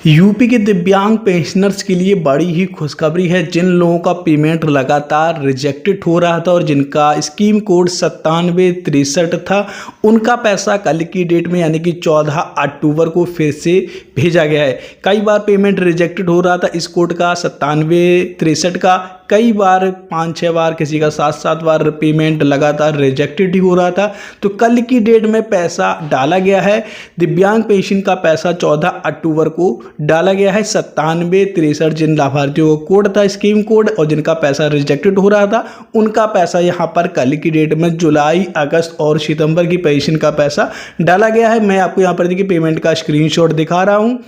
UP के दिव्यांग pensioners के लिए बड़ी ही खुशखबरी है। जिन लोगों का पेमेंट लगातार रिजेक्टेड हो रहा था और जिनका स्कीम कोड 9763 था, उनका पैसा कल की डेट में यानी कि 14 अक्टूबर को फिर से भेजा गया है। कई बार पेमेंट रिजेक्टेड हो रहा था इस कोड का 9763 का, कई बार 5-6 बार, किसी का 7-7 बार पेमेंट लगातार रिजेक्टेड ही हो रहा था। तो कल की डेट में पैसा डाला गया है। दिव्यांग पेंशन का पैसा 14 अक्टूबर को डाला गया है। 9763 जिन लाभार्थियों का कोड था, स्कीम कोड, और जिनका पैसा रिजेक्टेड हो रहा था, उनका पैसा यहाँ पर कल की डेट में जुलाई, अगस्त और सितंबर की पेंशन का पैसा डाला गया है। मैं आपको यहाँ पर देखिए पेमेंट का स्क्रीनशॉट दिखा रहा हूँ।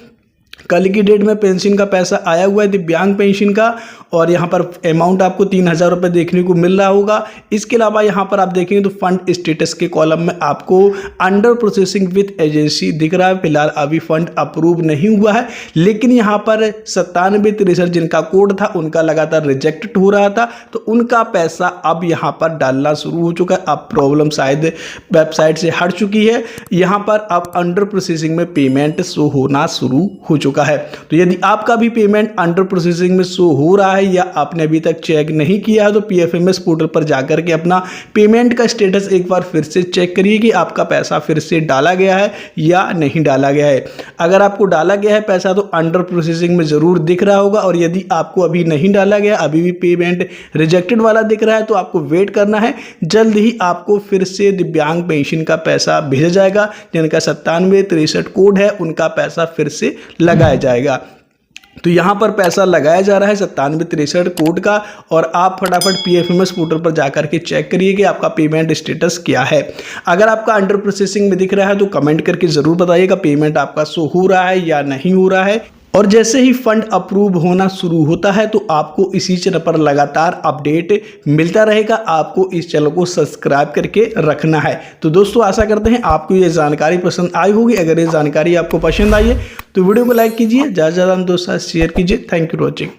कल की डेट में पेंशन का पैसा आया हुआ है दिव्यांग पेंशन का, और यहाँ पर अमाउंट आपको 3000 रुपये देखने को मिल रहा होगा। इसके अलावा यहाँ पर आप देखेंगे तो फंड स्टेटस के कॉलम में आपको अंडर प्रोसेसिंग विथ एजेंसी दिख रहा है। फिलहाल अभी फंड अप्रूव नहीं हुआ है, लेकिन यहाँ पर 9763 जिनका कोड था उनका लगातार रिजेक्टेड हो रहा था, तो उनका पैसा अब यहाँ पर डालना शुरू हो चुका है। अब प्रॉब्लम शायद वेबसाइट से हट चुकी है। यहाँ पर अब अंडर प्रोसेसिंग में पेमेंट शो होना शुरू हो चुका है। तो यदि आपका भी पेमेंट अंडर प्रोसेसिंग में शो हो रहा है या आपने अभी तक चेक नहीं किया है, तो पीएफएमएस पोर्टल पर जाकर के अपना पेमेंट का स्टेटस एक बार फिर से चेक करिए कि आपका पैसा फिर से डाला गया है या नहीं डाला गया है। अगर आपको डाला गया है पैसा तो अंडर प्रोसेसिंग में जरूर दिख रहा होगा, और यदि आपको अभी नहीं डाला गया, अभी भी पेमेंट रिजेक्टेड वाला दिख रहा है, तो आपको वेट करना है। जल्द ही आपको फिर से दिव्यांग पेंशन का पैसा भेजा जाएगा। जिनका 9763 कोड है उनका पैसा फिर से लगाया जाएगा। तो यहाँ पर पैसा लगाया जा रहा है 9763 कोड का, और आप फटाफट पीएफएमएस पोर्टल पर जाकर के चेक करिए कि आपका पेमेंट स्टेटस क्या है। अगर आपका अंडर प्रोसेसिंग में दिख रहा है तो कमेंट करके ज़रूर बताइएगा पेमेंट आपका शो हो रहा है या नहीं हो रहा है। और जैसे ही फंड अप्रूव होना शुरू होता है तो आपको इसी चैनल पर लगातार अपडेट मिलता रहेगा। आपको इस चैनल को सब्सक्राइब करके रखना है। तो दोस्तों, आशा करते हैं आपको ये जानकारी पसंद आई होगी। अगर ये जानकारी आपको पसंद आई है तो वीडियो को लाइक कीजिए, ज़्यादा से ज़्यादा दोस्तों शेयर कीजिए। Thank you for watching.